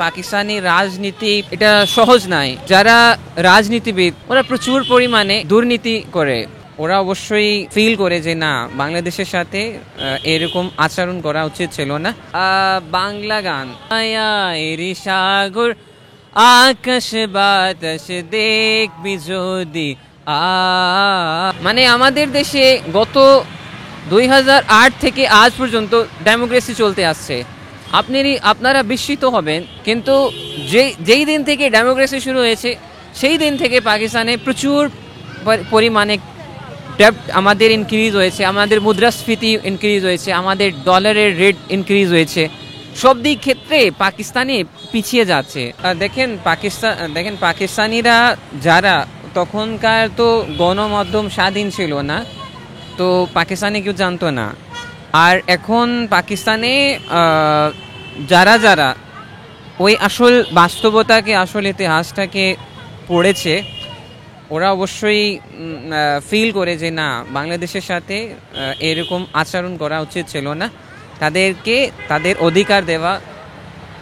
পাকিস্তানি রাজনীতি এটা সহজ নাই। যারা রাজনীতিবিদ ওরা প্রচুর পরিমাণে দুর্নীতি করে। ওরা অবশ্যই ফিল করে যে না, বাংলাদেশের সাথে এরকম আচরণ করা উচিত ছিল না। বাংলা গান সাগর আকাশ বাতাস দেখবি যদি মানে আমাদের দেশে গত 2008 থেকে আজ পর্যন্ত ডেমোক্রেসি চলতে আসছে। আপনারা বিস্মিত হবেন, কিন্তু যেই দিন থেকে ডেমোক্রেসি শুরু হয়েছে সেই দিন থেকে পাকিস্তানে প্রচুর পরিমাণে ডেপ্ট আমাদের ইনক্রিজ হয়েছে, আমাদের মুদ্রাস্ফীতি ইনক্রিজ হয়েছে, আমাদের ডলারের রেট ইনক্রিজ হয়েছে। সব দিক ক্ষেত্রে পাকিস্তানে পিছিয়ে যাচ্ছে। দেখেন পাকিস্তানিরা যারা তখনকার তো গণমাধ্যম স্বাধীন ছিল না, তো পাকিস্তানে কেউ জানতো না। আর এখন পাকিস্তানে যারা ওই আসল বাস্তবতাকে, আসল ইতিহাসটাকে পড়েছে, ওরা অবশ্যই ফিল করে যে না, বাংলাদেশের সাথে এরকম আচরণ করা উচিত ছিল না। তাদেরকে তাদের অধিকার দেওয়া,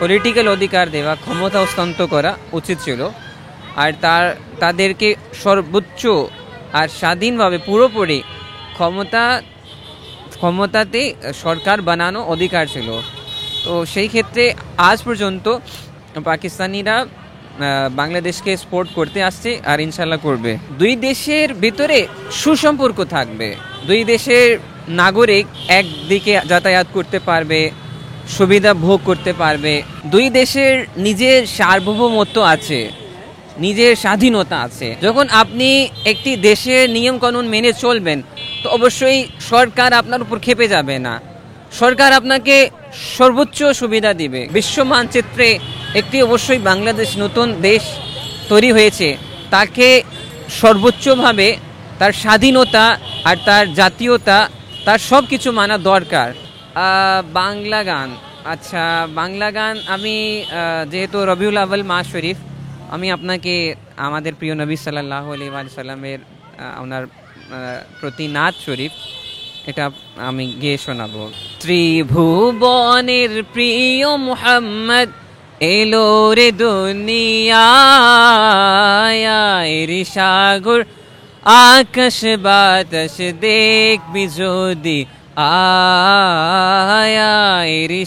পলিটিক্যাল অধিকার দেওয়া, ক্ষমতা হস্তান্তর করা উচিত ছিল। আর তাদেরকে সর্বোচ্চ আর স্বাধীনভাবে পুরোপুরি ক্ষমতাতে সরকার বানানো অধিকার ছিল। তো সেই ক্ষেত্রে আজ পর্যন্ত পাকিস্তানিরা বাংলাদেশকে সাপোর্ট করতে আসছে আর ইনশাল্লাহ করবে। দুই দেশের ভিতরে সুসম্পর্ক থাকবে, দুই দেশের নাগরিক একদিকে যাতায়াত করতে পারবে, সুবিধা ভোগ করতে পারবে। দুই দেশের নিজের সার্বভৌমত্ব আছে, নিজের স্বাধীনতা আছে। যখন আপনি একটি দেশের নিয়ম কানুন মেনে চলবেন, তো অবশ্যই সরকার আপনার উপর ক্ষেপে যাবে না। সরকার আপনাকে সর্বোচ্চ সুবিধা দিবে। বিশ্ব মানচিত্রে একটি অবশ্যই বাংলাদেশ নতুন দেশ তৈরি হয়েছে, তাকে সর্বোচ্চভাবে তার স্বাধীনতা আর তার জাতীয়তা, তার সব কিছু মানা দরকার। বাংলা গান, আচ্ছা বাংলা গান আমি যেহেতু রবিউল আউয়াল মাস শরীফ, আমি আপনাকে আমাদের প্রিয় নবী সাল্লাল্লাহু আলাইহি ওয়াসাল্লামের ওনার প্রতি নাত শরীফ এটা আমি গেয়ে শোনাবো। ত্রিভুবনের প্রিয় মুহাম্মদ এলো রে দুনিয়ায়, সাগর আকাশ বাতাস দেখবি যদি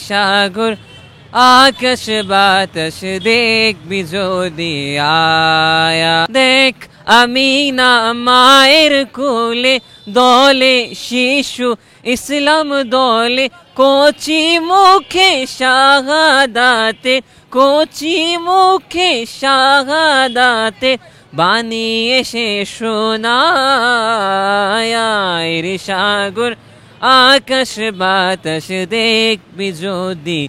সাগর আকাশ বাতাস দেখবি যদি দেখ আমিনা মায়ের কোলে, দলে শিশু ইসলাম দলে, কচি মুখে শাহাদাতে, কচি মুখে শাহাদাতে বানিয়ে সে শোনায়, সাগর আকাশ বাতাস দেখবি যদি